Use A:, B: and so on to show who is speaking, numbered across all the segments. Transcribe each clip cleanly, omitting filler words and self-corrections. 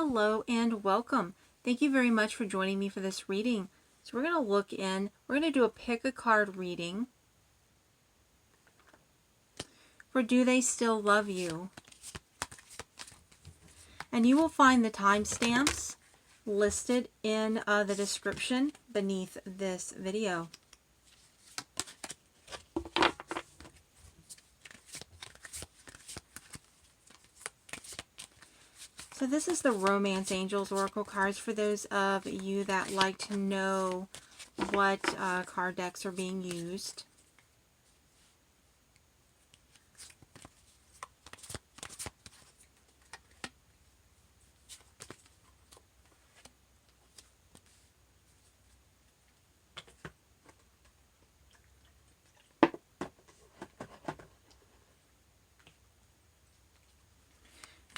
A: Hello and welcome. Thank you very much for joining me for this reading. So we're going to do a pick a card reading for Do They Still Love You? And you will find the timestamps listed in the description beneath this video. So this is the Romance Angels Oracle cards for those of you that like to know what card decks are being used.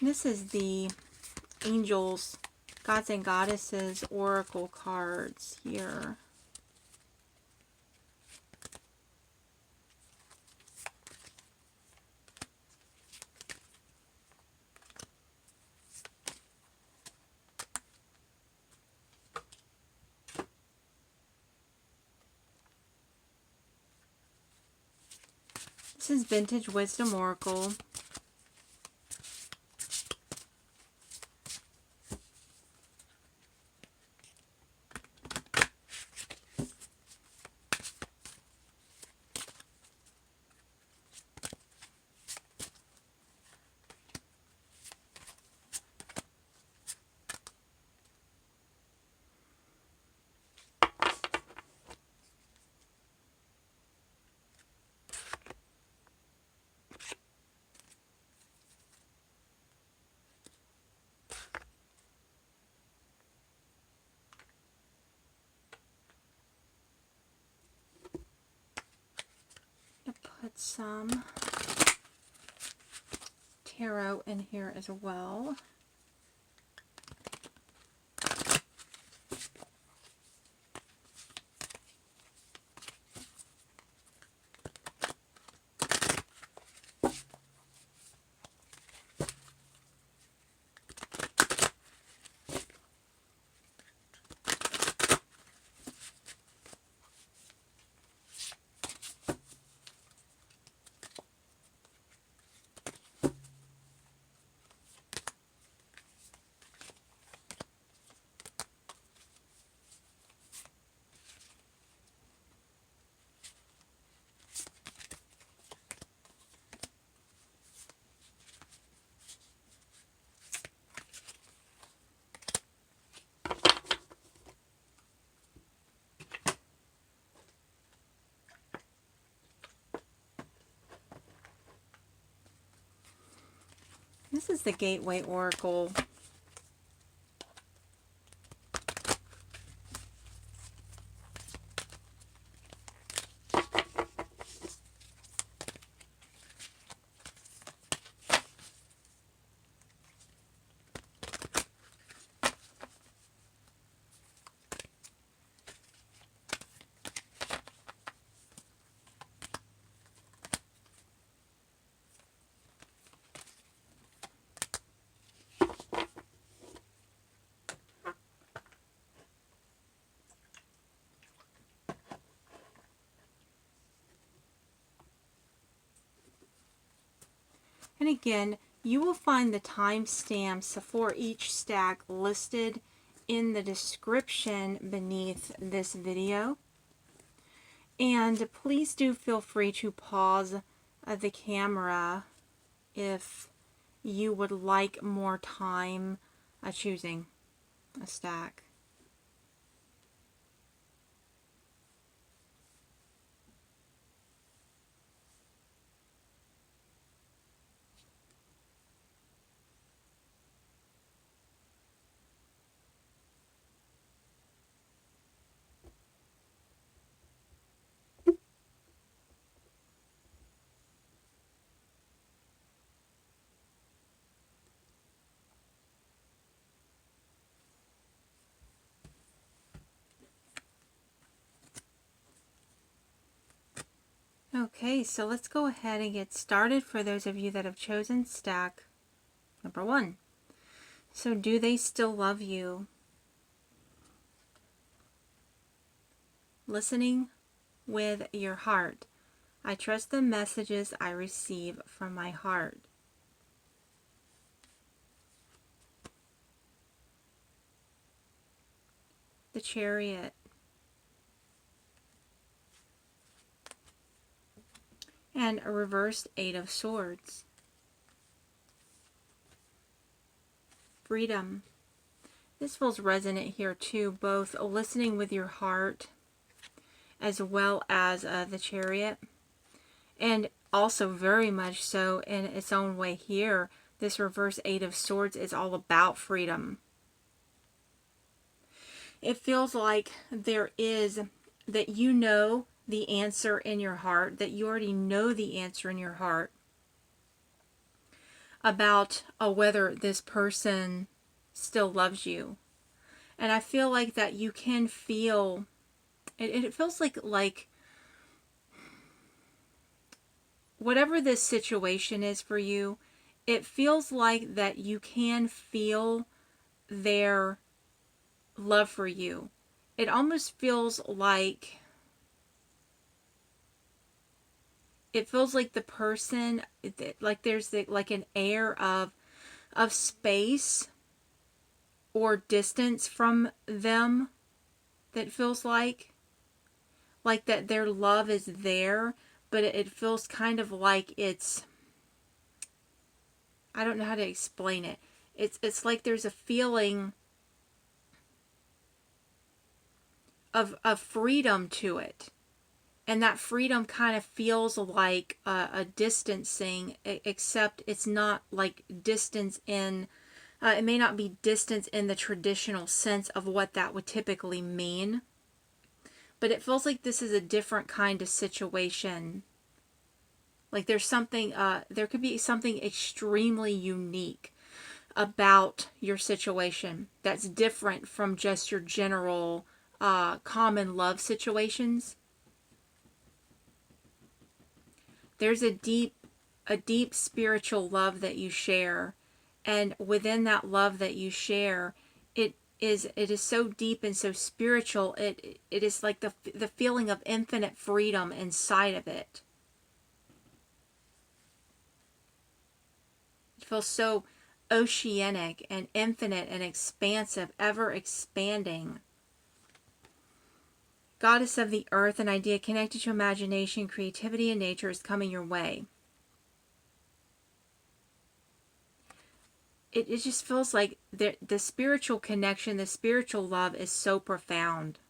A: This is the Angels, Gods and Goddesses Oracle cards here. This is Vintage Wisdom Oracle. Put some tarot in here as well. This is the Gateway Oracle. And again, you will find the timestamps for each stack listed in the description beneath this video. And please do feel free to pause the camera if you would like more time choosing a stack. Okay, so let's go ahead and get started for those of you that have chosen stack number 1. So do they still love you? Listening with your heart. I trust the messages I receive from my heart. The Chariot. And a reversed Eight of Swords. Freedom. This feels resonant here too, both listening with your heart as well as the Chariot. And also very much so in its own way here, this reverse Eight of Swords is all about freedom. It feels like there is, that you know the answer in your heart, that you already know the answer in your heart about whether this person still loves you. And I feel like that you can feel, it feels like whatever this situation is for you, it feels like that you can feel their love for you. It almost feels like, it feels like the person, like there's like an air of space or distance from them, that feels like that their love is there, but it feels kind of like it's, I don't know how to explain it. It's like there's a feeling of freedom to it. And that freedom kind of feels like a distancing, except it's not like distance in, it may not be distance in the traditional sense of what that would typically mean. But it feels like this is a different kind of situation. Like there's something, there could be something extremely unique about your situation that's different from just your general common love situations. There's a deep spiritual love that you share, and within that love that you share, it is so deep and so spiritual. It is like the feeling of infinite freedom inside of it. It feels so oceanic and infinite and expansive, ever expanding. Goddess of the earth, an idea connected to imagination, creativity, and nature is coming your way. It just feels like the spiritual connection, the spiritual love is so profound.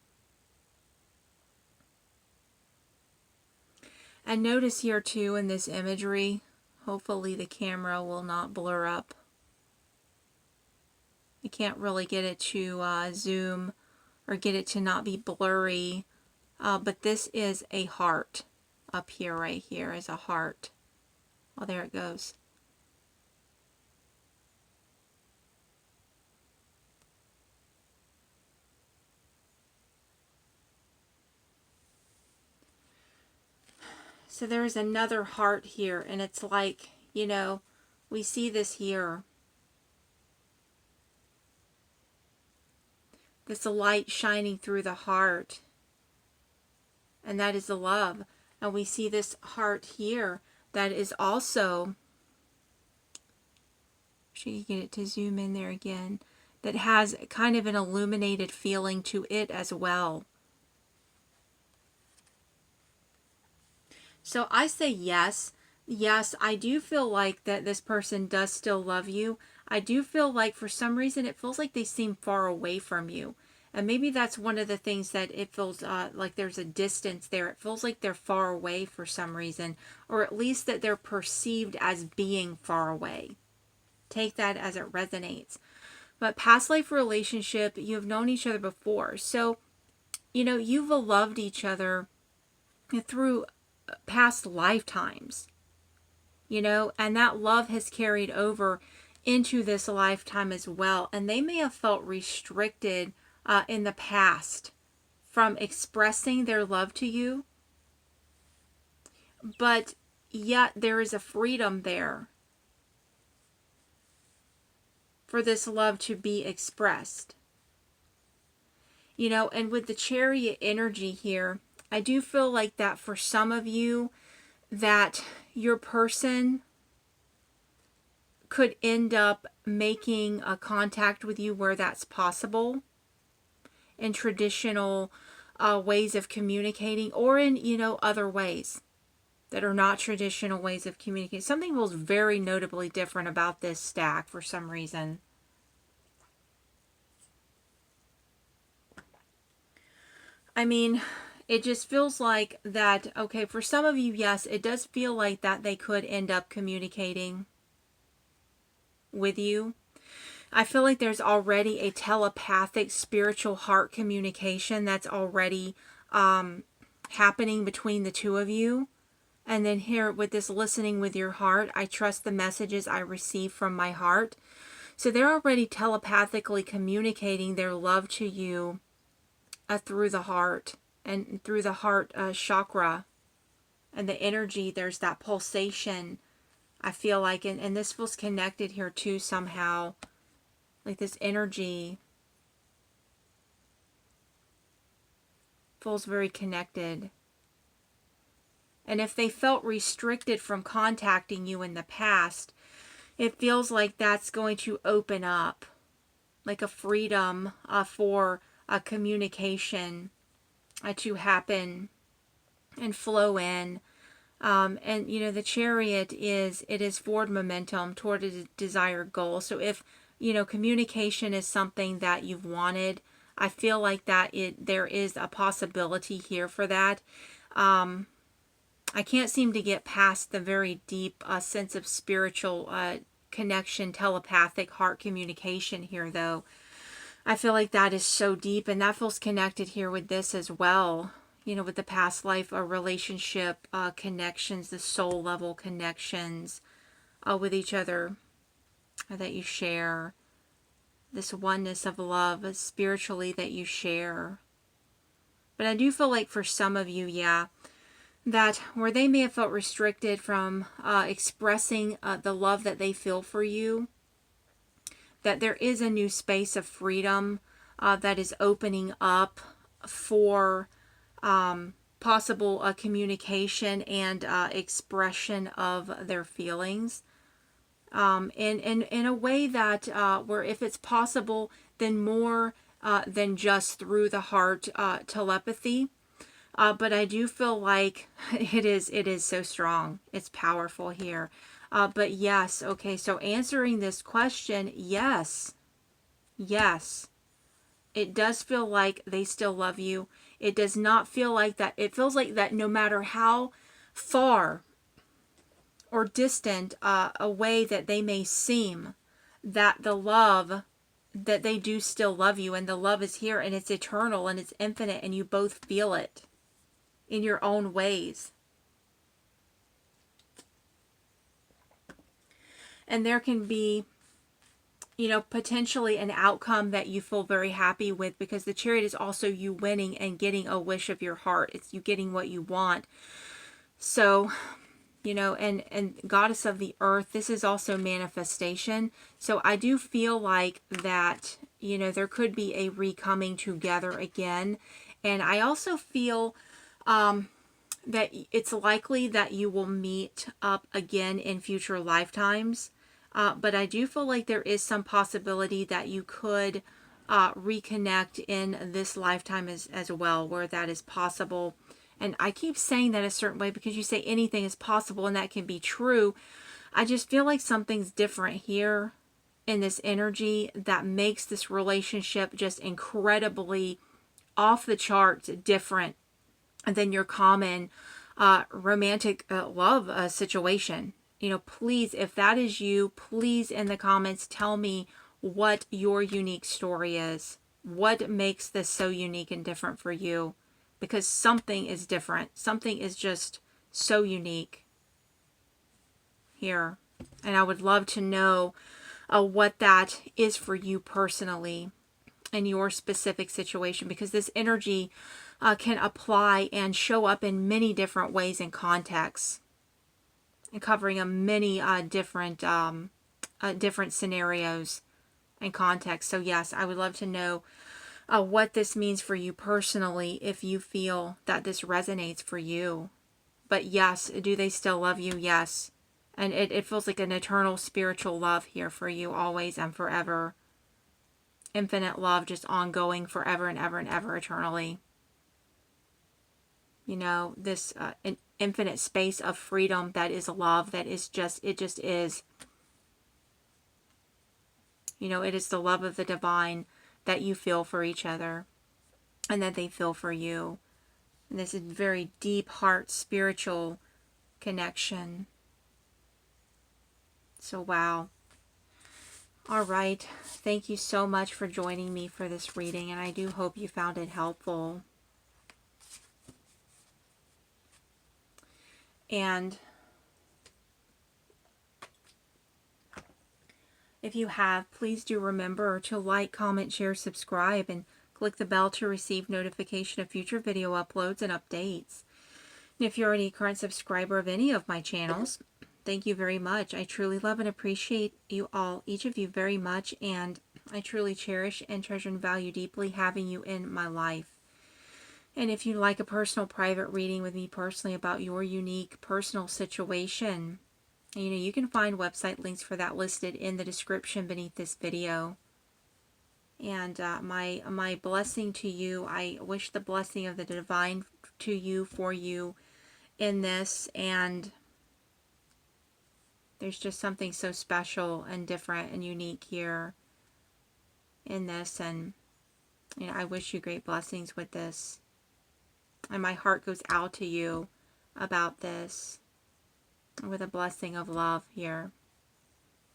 A: And notice here too in this imagery, hopefully the camera will not blur up. You can't really get it to zoom or get it to not be blurry. But this is a heart. Up here, right here is a heart. Oh, there it goes. So there is another heart here, and it's like, you know, we see this here. This light shining through the heart. And that is the love. And we see this heart here that is also, she can get it to zoom in there again, that has kind of an illuminated feeling to it as well. So I say yes. Yes, I do feel like that this person does still love you. I do feel like for some reason it feels like they seem far away from you. And maybe that's one of the things that it feels like there's a distance there. It feels like they're far away for some reason. Or at least that they're perceived as being far away. Take that as it resonates. But past life relationship, you have known each other before. So, you know, you've loved each other through past lifetimes, you know, and that love has carried over into this lifetime as well. And they may have felt restricted in the past from expressing their love to you, but yet there is a freedom there. for this love to be expressed. You know, and with the Chariot energy here, I do feel like that for some of you, that your person could end up making a contact with you where that's possible in traditional ways of communicating, or in, you know, other ways that are not traditional ways of communicating. Something feels very notably different about this stack for some reason. I mean, it just feels like that, okay, for some of you, yes, it does feel like that they could end up communicating with you. I feel like there's already a telepathic spiritual heart communication that's already happening between the two of you. And then here with this listening with your heart, I trust the messages I receive from my heart. So they're already telepathically communicating their love to you through the heart, and through the heart chakra and the energy. There's that pulsation, I feel like, and this feels connected here too somehow, like this energy feels very connected. And if they felt restricted from contacting you in the past, it feels like that's going to open up, like a freedom for a communication to happen and flow in. And you know, the Chariot is forward momentum toward a desired goal. So if, you know, communication is something that you've wanted, I feel like that there is a possibility here for that. I can't seem to get past the very deep sense of spiritual connection, telepathic heart communication here, though. I feel like that is so deep, and that feels connected here with this as well. You know, with the past life or relationship connections, the soul level connections with each other that you share. This oneness of love spiritually that you share. But I do feel like for some of you, yeah, that where they may have felt restricted from expressing the love that they feel for you, that there is a new space of freedom that is opening up for possible communication and expression of their feelings in a way that where if it's possible, then more than just through the heart telepathy. But I do feel like it is so strong. It's powerful here. But yes, okay, so answering this question, yes. Yes. It does feel like they still love you. It does not feel like that. It feels like that no matter how far or distant away that they may seem, that the love, that they do still love you, and the love is here, and it's eternal, and it's infinite, and you both feel it in your own ways. And there can be, you know, potentially an outcome that you feel very happy with, because the Chariot is also you winning and getting a wish of your heart. It's you getting what you want. So, you know, and Goddess of the Earth, this is also manifestation. So I do feel like that, you know, there could be a recoming together again. And I also feel that it's likely that you will meet up again in future lifetimes. But I do feel like there is some possibility that you could reconnect in this lifetime as well, where that is possible. And I keep saying that a certain way because you say anything is possible, and that can be true. I just feel like something's different here in this energy that makes this relationship just incredibly off the charts different than your common romantic love situation. You know, please, if that is you, please in the comments tell me what your unique story is. What makes this so unique and different for you? Because something is different. Something is just so unique here. And I would love to know what that is for you personally in your specific situation, because this energy can apply and show up in many different ways and contexts, and covering many different scenarios and context. So yes, I would love to know what this means for you personally, if you feel that this resonates for you. But yes, do they still love you? Yes. And it feels like an eternal spiritual love here for you, always and forever. Infinite love, just ongoing forever and ever and ever, eternally. You know, this an infinite space of freedom that is love, that is just, it just is. You know, it is the love of the divine that you feel for each other and that they feel for you. And this is very deep heart spiritual connection. So wow. All right. Thank you so much for joining me for this reading, and I do hope you found it helpful. And if you have, please do remember to like, comment, share, subscribe, and click the bell to receive notification of future video uploads and updates. And if you're already a current subscriber of any of my channels, thank you very much. I truly love and appreciate you all, each of you very much, and I truly cherish and treasure and value deeply having you in my life. And if you'd like a personal private reading with me personally about your unique personal situation, you know, you can find website links for that listed in the description beneath this video. And my blessing to you, I wish the blessing of the divine to you, for you in this. And there's just something so special and different and unique here in this. And, you know, I wish you great blessings with this. And my heart goes out to you about this with a blessing of love here.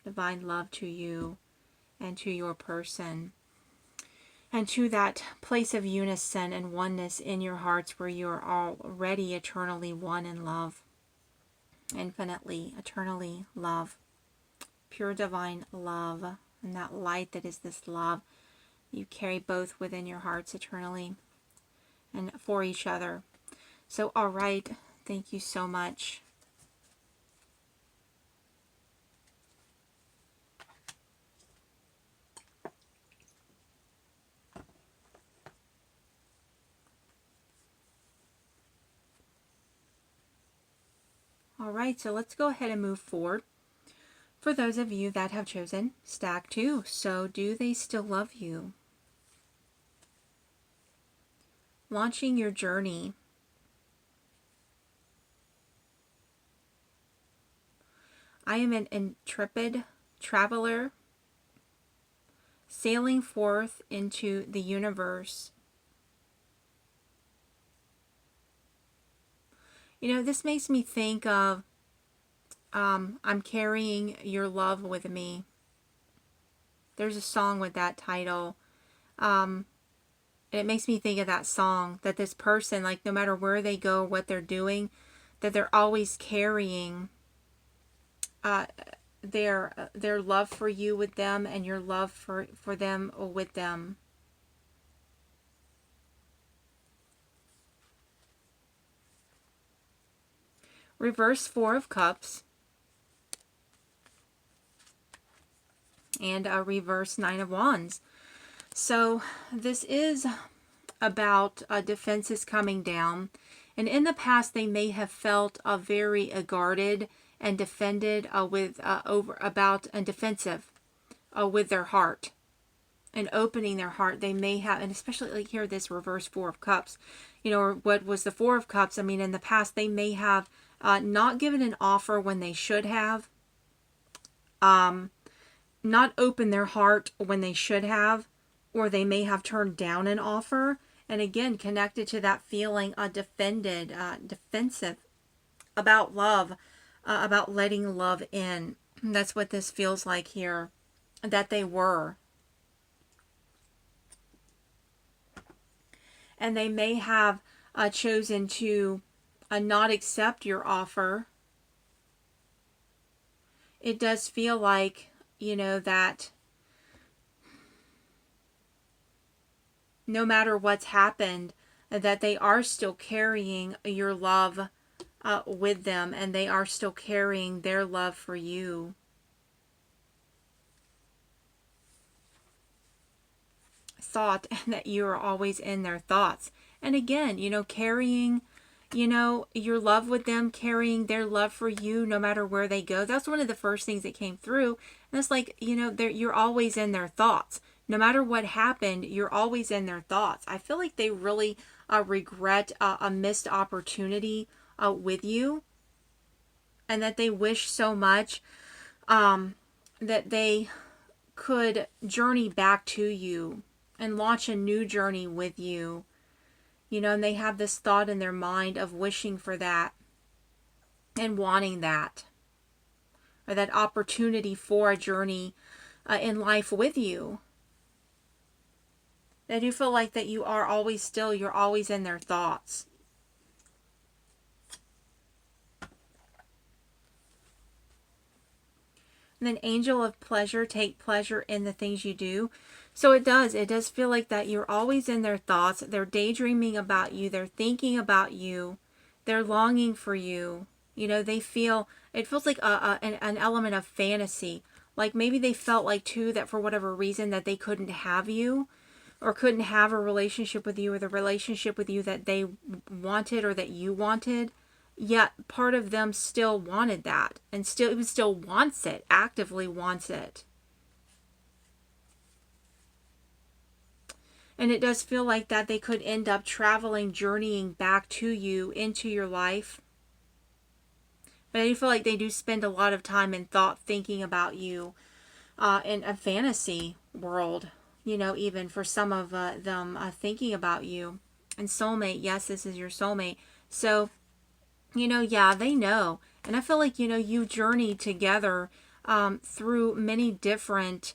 A: Divine love to you and to your person. And to that place of unison and oneness in your hearts where you are already eternally one in love. Infinitely, eternally love. Pure divine love. And that light that is this love you carry both within your hearts eternally and for each other. So, all right. Thank you so much. All right, so let's go ahead and move forward. For those of you that have chosen Stack 2, so do they still love you? Launching your journey. I am an intrepid traveler sailing forth into the universe. You know, this makes me think of I'm carrying your love with me. There's a song with that title. And it makes me think of that song, that this person, like no matter where they go, what they're doing, that they're always carrying their love for you with them and your love for them with them. Reverse Four of Cups. And a reverse Nine of Wands. So this is about defenses coming down. And in the past, they may have felt very guarded and defended and defensive with their heart and opening their heart. They may have, and especially like here, this reverse Four of Cups, you know, or what was the Four of Cups? I mean, in the past, they may have not given an offer when they should have, not opened their heart when they should have, or they may have turned down an offer. And again, connected to that feeling defended, defensive about love, about letting love in. That's what this feels like here, that they were. And they may have chosen to not accept your offer. It does feel like, you know, that no matter what's happened, that they are still carrying your love with them, and they are still carrying their love for you. thought that you're always in their thoughts. And again, carrying, your love with them, carrying their love for you no matter where they go. That's one of the first things that came through. And it's like, you're always in their thoughts. No matter what happened, you're always in their thoughts. I feel like they really regret a missed opportunity with you, and that they wish so much that they could journey back to you and launch a new journey with you. And they have this thought in their mind of wishing for that and wanting that, or that opportunity for a journey in life with you. They do feel like that you're always in their thoughts. And then angel of pleasure, take pleasure in the things you do. So it does feel like that you're always in their thoughts. They're daydreaming about you. They're thinking about you. They're longing for you. It feels like an element of fantasy. Like maybe they felt like too that for whatever reason that they couldn't have you, or couldn't have a relationship with you, or the relationship with you that they wanted or that you wanted. Yet part of them still wanted that, and still wants it, actively wants it. And it does feel like that they could end up traveling, journeying back to you, into your life. But I do feel like they do spend a lot of time in thought, thinking about you in a fantasy world. Even for some of them thinking about you. And soulmate, yes, this is your soulmate. So, yeah, they know. And I feel like, you journey together through many different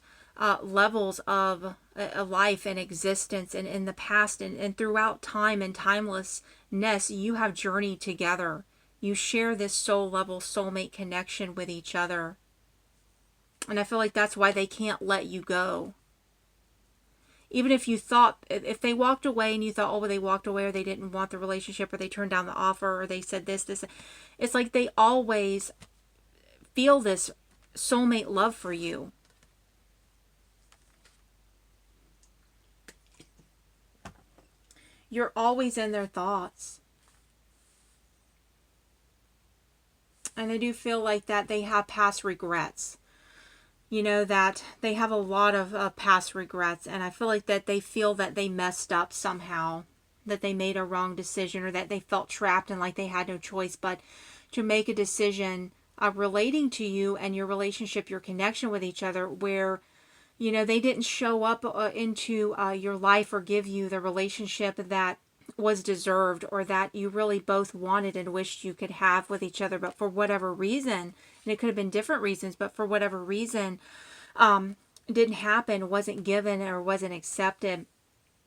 A: levels of life and existence, and in the past and throughout time and timelessness, you have journeyed together. You share this soul level soulmate connection with each other. And I feel like that's why they can't let you go. Even if if they walked away and you thought, oh, well, they walked away, or they didn't want the relationship, or they turned down the offer, or they said this, it's like they always feel this soulmate love for you. You're always in their thoughts. And I do feel like that they have past regrets. That they have a lot of past regrets. And I feel like that they feel that they messed up somehow. That they made a wrong decision, or that they felt trapped and like they had no choice but to make a decision relating to you and your relationship, your connection with each other, where they didn't show up into your life or give you the relationship that was deserved, or that you really both wanted and wished you could have with each other. But for whatever reason, and it could have been different reasons, but for whatever reason, didn't happen, wasn't given, or wasn't accepted.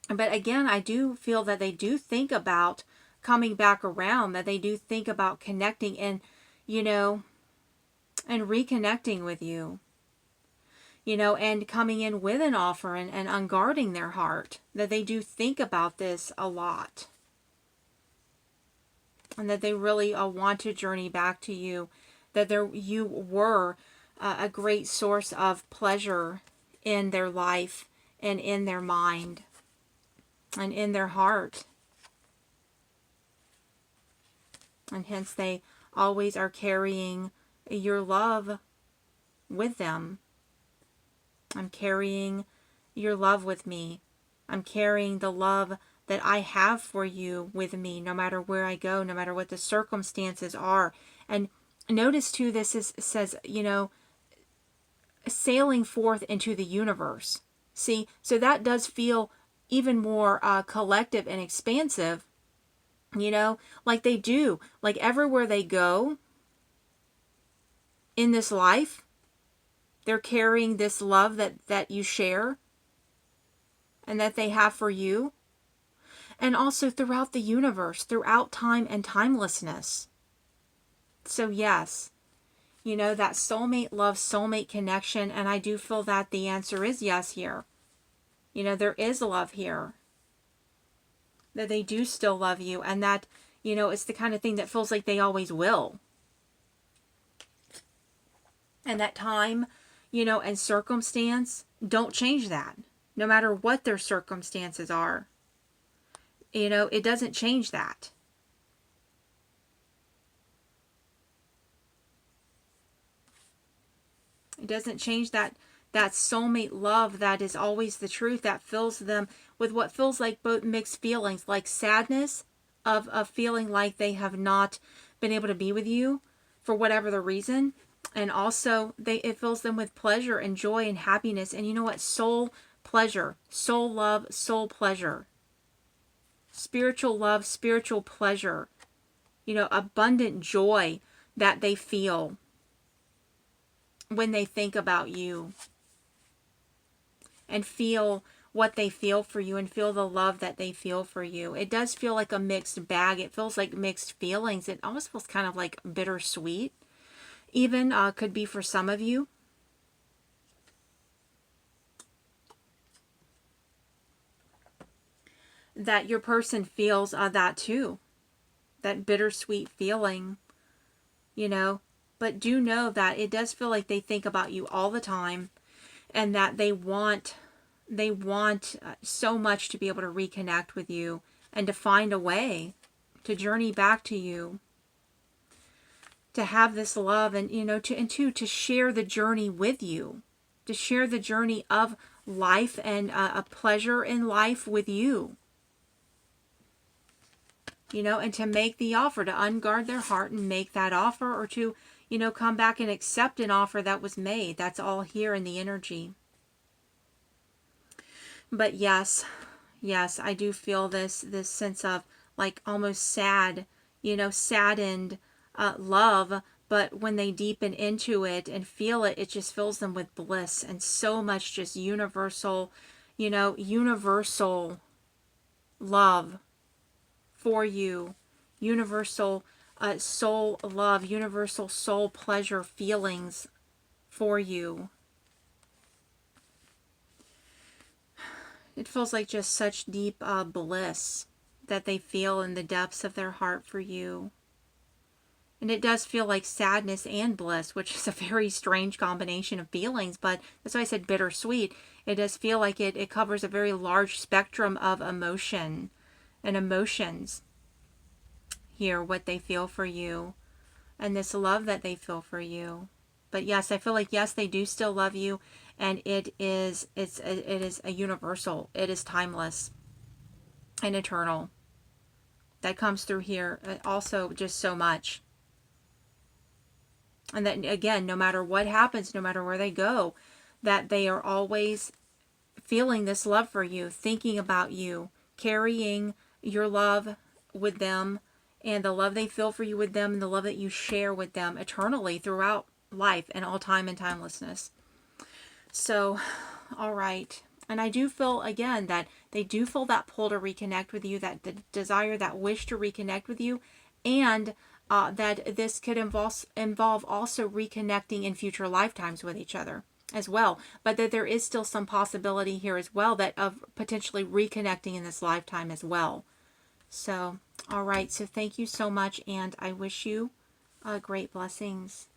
A: But again, I do feel that they do think about coming back around, that they do think about connecting and, and reconnecting with you. And coming in with an offer and unguarding their heart, that they do think about this a lot. And that they really want to journey back to you, that you were a great source of pleasure in their life and in their mind and in their heart. And hence they always are carrying your love with them. I'm carrying your love with me. I'm carrying the love that I have for you with me, no matter where I go, no matter what the circumstances are. And notice too, says, sailing forth into the universe. See, so that does feel even more collective and expansive, like they do. Like everywhere they go in this life, they're carrying this love that you share and that they have for you. And also throughout the universe, throughout time and timelessness. So yes, that soulmate love, soulmate connection. And I do feel that the answer is yes here. There is love here. That they do still love you. And that, it's the kind of thing that feels like they always will. And that time, and circumstance don't change that. no matter what their circumstances are. You know, it doesn't change that. It doesn't change that soulmate love that is always the truth, that fills them with what feels like both mixed feelings, like sadness of feeling like they have not been able to be with you for whatever the reason. And also it fills them with pleasure and joy and happiness. And you know what? Soul pleasure, soul love, soul pleasure. Spiritual love, spiritual pleasure. You know, abundant joy that they feel when they think about you, and feel what they feel for you, and feel the love that they feel for you. It does feel like a mixed bag. It feels like mixed feelings. It almost feels kind of like bittersweet. Even could be for some of you. That your person feels that too. That bittersweet feeling, you know. But do know that it does feel like they think about you all the time, and that they want so much to be able to reconnect with you and to find a way to journey back to you, to have this love, and you know, to share the journey with you, to share the journey of life and a pleasure in life with you. You know, and to make the offer, to unguard their heart and make that offer, or to, you know, come back and accept an offer that was made. That's all here in the energy. But yes, I do feel this sense of like almost sad, you know, saddened love. But when they deepen into it and feel it, it just fills them with bliss and so much just universal, you know, universal love for you, universal soul love, universal soul pleasure feelings for you. It feels like just such deep bliss that they feel in the depths of their heart for you. And it does feel like sadness and bliss, which is a very strange combination of feelings, but that's why I said bittersweet. It does feel like it covers a very large spectrum of emotion and emotions here, what they feel for you and this love that they feel for you. But yes, I feel like, yes, they do still love you, and it is a universal, it is timeless and eternal. That comes through here also just so much. And that, again, no matter what happens, no matter where they go, that they are always feeling this love for you, thinking about you, carrying your love with them, and the love they feel for you with them, and the love that you share with them eternally throughout life and all time and timelessness. So, all right. And I do feel, again, that they do feel that pull to reconnect with you, that the desire, that wish to reconnect with you, and that this could involve also reconnecting in future lifetimes with each other as well. But that there is still some possibility here as well that of potentially reconnecting in this lifetime as well. So, all right. So thank you so much, and I wish you great blessings.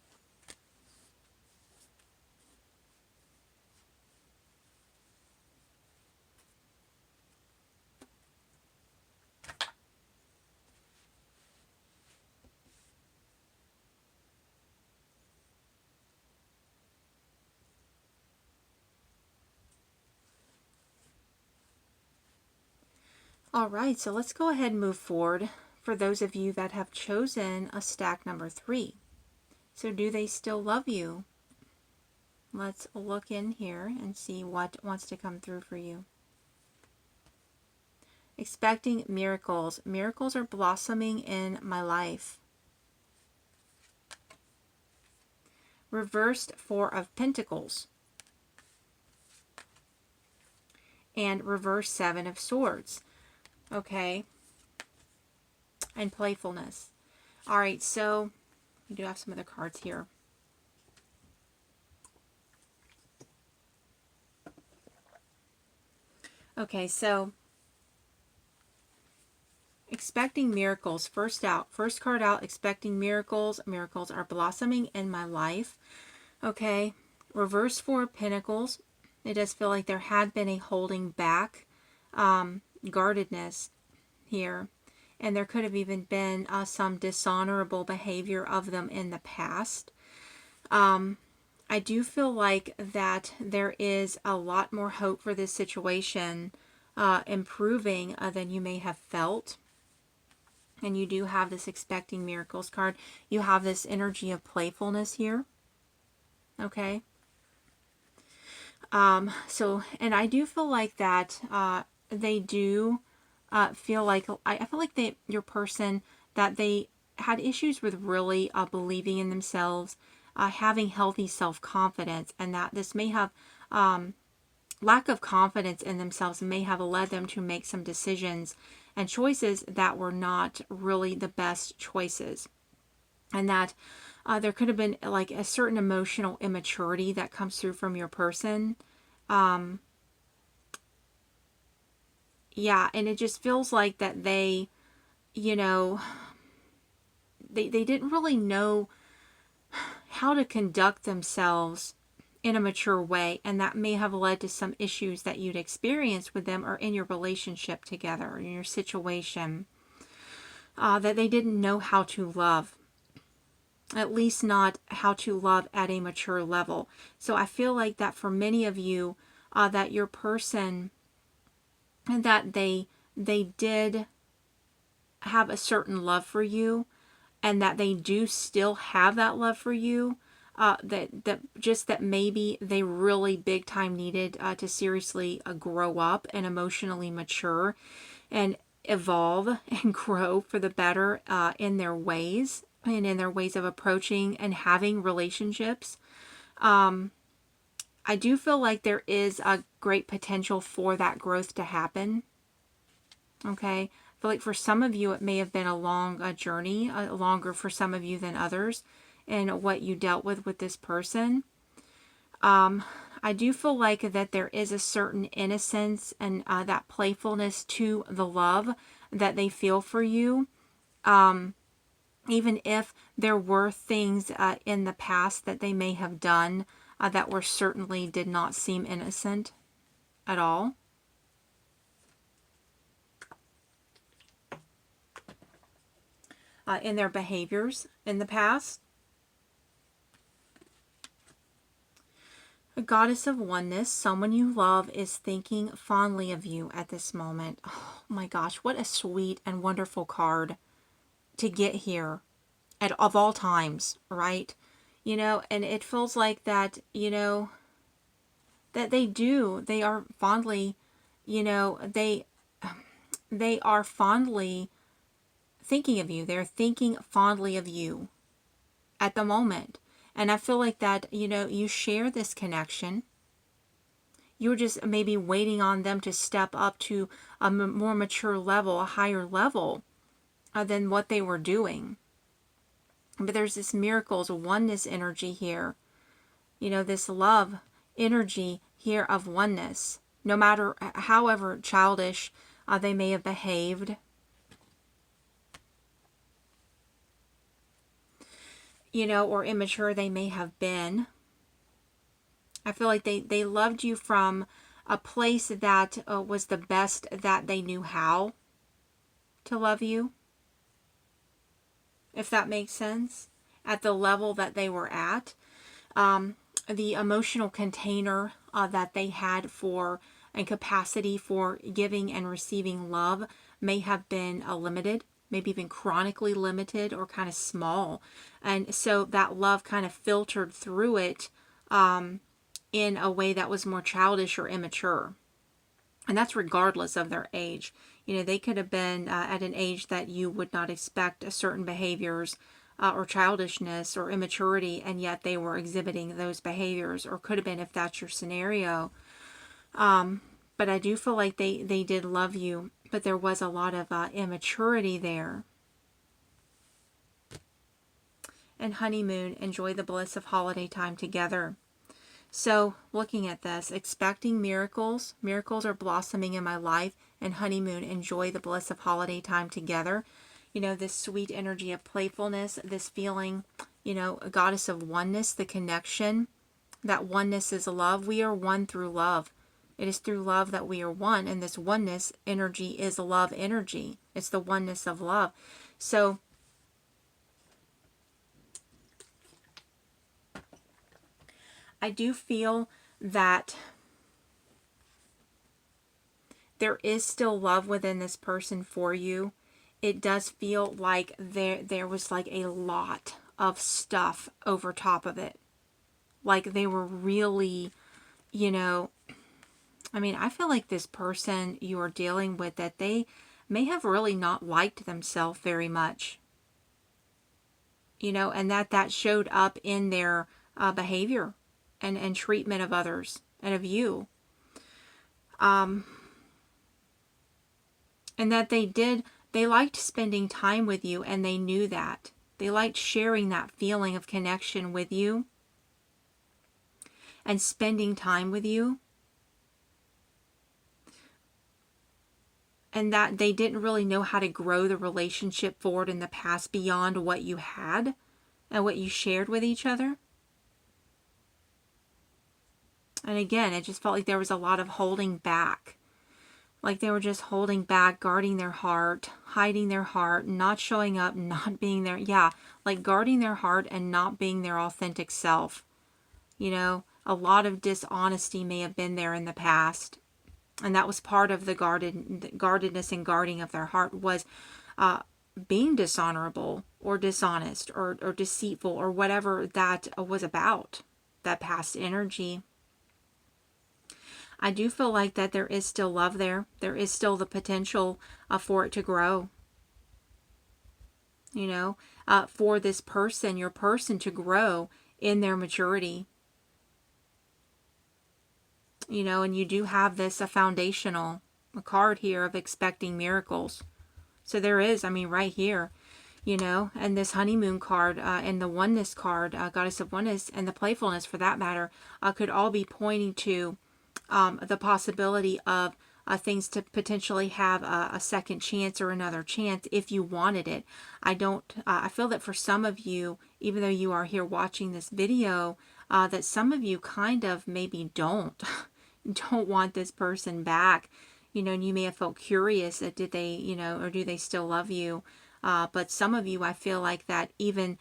A: All right, so let's go ahead and move forward for those of you that have chosen a stack number 3. So do they still love you? Let's look in here and see what wants to come through for you. Expecting miracles. Miracles are blossoming in my life. Reversed 4 of Pentacles. And reverse 7 of Swords. Okay. And playfulness. All right, so we do have some other cards here. Okay, so expecting miracles. First card out, expecting miracles. Miracles are blossoming in my life. Okay, reverse 4 of Pentacles. It does feel like there had been a holding back, guardedness here. And there could have even been some dishonorable behavior of them in the past. I do feel like that there is a lot more hope for this situation improving than you may have felt. And you do have this expecting miracles card. You have this energy of playfulness here. Okay. And I do feel like that they do feel like, I feel like your person, that they had issues with really believing in themselves, having healthy self-confidence, and that this may have, lack of confidence in themselves may have led them to make some decisions and choices that were not really the best choices. And that there could have been like a certain emotional immaturity that comes through from your person. Yeah, and it just feels like that they, you know, they didn't really know how to conduct themselves in a mature way, and that may have led to some issues that you'd experienced with them or in your relationship together, or in your situation, that they didn't know how to love, at least not how to love at a mature level. So I feel like that for many of you, that your person, that they did have a certain love for you, and that they do still have that love for you, that maybe they really big time needed to seriously grow up and emotionally mature and evolve and grow for the better in their ways and in their ways of approaching and having relationships. I do feel like there is a great potential for that growth to happen. Okay. I feel like for some of you, it may have been a long journey, longer for some of you than others, and what you dealt with this person. I do feel like that there is a certain innocence and that playfulness to the love that they feel for you. Even if there were things in the past that they may have done that were certainly did not seem innocent at all. In their behaviors in the past. A goddess of oneness, someone you love is thinking fondly of you at this moment. Oh my gosh, what a sweet and wonderful card to get here of all times, right? And it feels like that, that they are fondly, they are fondly thinking of you. They're thinking fondly of you at the moment. And I feel like that, you share this connection. You're just maybe waiting on them to step up to a more mature level, a higher level than what they were doing. But there's this miracles, oneness energy here. This love energy here of oneness. No matter however childish they may have behaved. Or immature they may have been. I feel like they loved you from a place that was the best that they knew how to love you. If that makes sense. At the level that they were at. The emotional container that they had for and capacity for giving and receiving love may have been limited. Maybe even chronically limited or kind of small. And so that love kind of filtered through it in a way that was more childish or immature. And that's regardless of their age. They could have been at an age that you would not expect certain behaviors or childishness or immaturity, and yet they were exhibiting those behaviors, or could have been if that's your scenario. But I do feel like they did love you, but there was a lot of immaturity there. And honeymoon, enjoy the bliss of holiday time together. So looking at this, expecting miracles. Miracles are blossoming in my life. And honeymoon, enjoy the bliss of holiday time together. This sweet energy of playfulness, this feeling, a goddess of oneness, the connection, That oneness is love. We are one through love. It is through love that we are one, and this oneness energy is love energy. It's the oneness of love. So I do feel that there is still love within this person for you. It does feel like there was like a lot of stuff over top of it. Like they were really, you know, I mean, I feel like this person you are dealing with, that they may have really not liked themselves very much. You know, and that showed up in their behavior and treatment of others and of you. And that they liked spending time with you, and they knew that. They liked sharing that feeling of connection with you and spending time with you. And that they didn't really know how to grow the relationship forward in the past beyond what you had and what you shared with each other. And again, it just felt like there was a lot of holding back. Like they were just holding back, guarding their heart, hiding their heart, not showing up, not being there. Yeah, like guarding their heart and not being their authentic self. You know, a lot of dishonesty may have been there in the past. And that was part of the guardedness and guarding of their heart, was being dishonorable or dishonest or deceitful or whatever that was about, that past energy. I do feel like that there is still love there. There is still the potential for it to grow. You know, for this person, your person, to grow in their maturity. You know, and you do have this a foundational card here of expecting miracles. So there is, I mean, right here, you know, and this honeymoon card and the oneness card, goddess of oneness, and the playfulness for that matter, could all be pointing to the possibility of things to potentially have a second chance or another chance if you wanted it. I feel that for some of you, even though you are here watching this video, that some of you kind of maybe don't want this person back. You know, and you may have felt curious that did they, you know, or do they still love you? But some of you, I feel like that even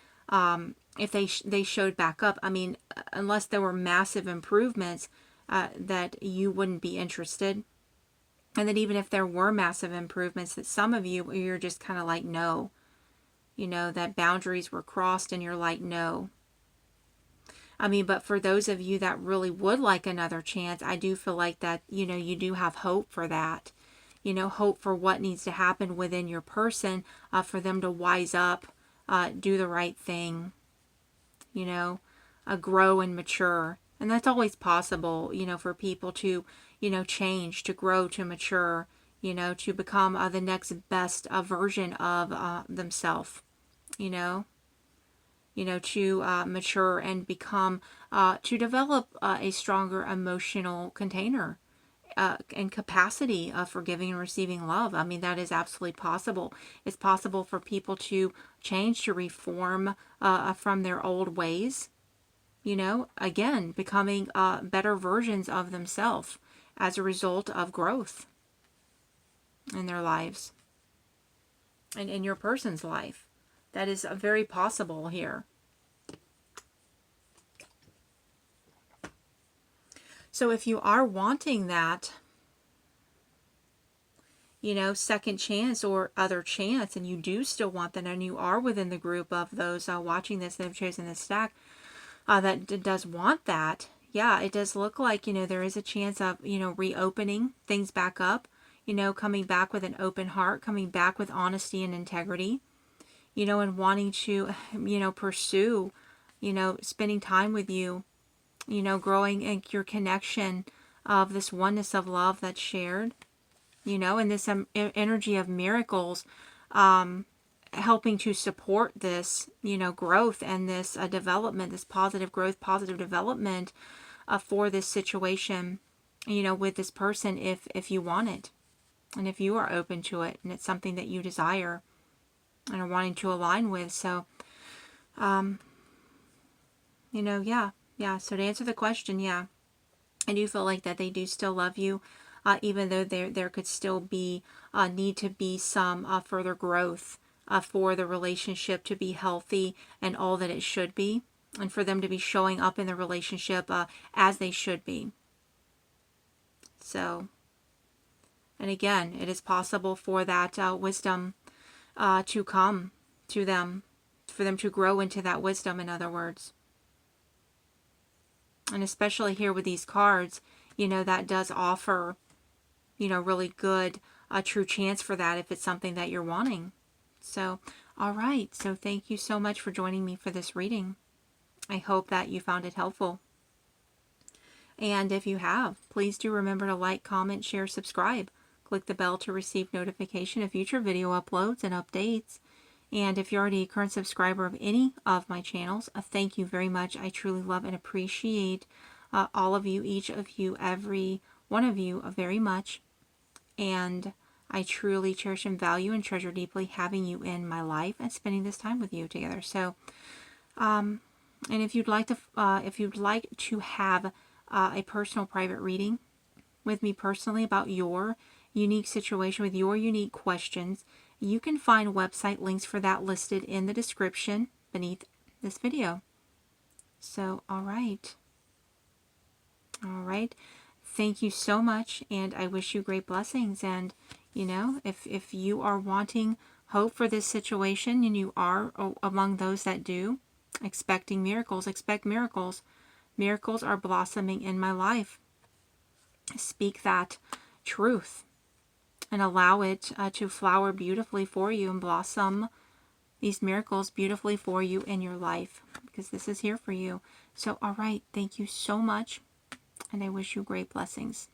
A: if they showed back up, I mean, unless there were massive improvements, that you wouldn't be interested. And that even if there were massive improvements, that some of you, you're just kind of like, no. You know, that boundaries were crossed and you're like, no. I mean, but for those of you that really would like another chance, I do feel like that, you know, you do have hope for that. You know, hope for what needs to happen within your person, for them to wise up, do the right thing, you know, grow and mature. And that's always possible, you know, for people to, you know, change, to grow, to mature, you know, to become the next best version of themselves, you know, to mature and become, to develop a stronger emotional container and capacity for giving and receiving love. I mean, that is absolutely possible. It's possible for people to change, to reform from their old ways, you know, again, becoming better versions of themselves as a result of growth in their lives and in your person's life. That is very possible here. So if you are wanting that, you know, second chance or other chance, and you do still want that, and you are within the group of those watching this that have chosen this stack that does want that, yeah, it does look like, you know, there is a chance of, you know, reopening things back up, you know, coming back with an open heart, coming back with honesty and integrity, you know, and wanting to, you know, pursue, you know, spending time with you, you know, growing in your connection of this oneness of love that's shared, you know, and this energy of miracles helping to support this, you know, growth and this development, this positive growth, positive development for this situation, you know, with this person if you want it and if you are open to it and it's something that you desire and are wanting to align with. So, you know, yeah, Yeah, so to answer the question, yeah, I do feel like that they do still love you, even though there could still be need to be some further growth for the relationship to be healthy and all that it should be, and for them to be showing up in the relationship as they should be. So, and again, it is possible for that wisdom to come to them, for them to grow into that wisdom, in other words. And especially here with these cards, that does offer, really good, a true chance for that if it's something that you're wanting. So, all right. So thank you so much for joining me for this reading. I hope that you found it helpful. And if you have, please do remember to like, comment, share, subscribe. Click the bell to receive notification of future video uploads and updates. And if you're already a current subscriber of any of my channels, thank you very much. I truly love and appreciate all of you, each of you, every one of you very much. And I truly cherish and value and treasure deeply having you in my life and spending this time with you together. So, and if you'd like to have a personal private reading with me personally about your unique situation with your unique questions, you can find website links for that listed in the description beneath this video. So, all right. Thank you so much, and I wish you great blessings. And, if you are wanting hope for this situation, and you are among those that do, expecting miracles, expect miracles. Miracles are blossoming in my life. Speak that truth and allow it to flower beautifully for you and blossom these miracles beautifully for you in your life, because this is here for you. So, all right, thank you so much, and I wish you great blessings.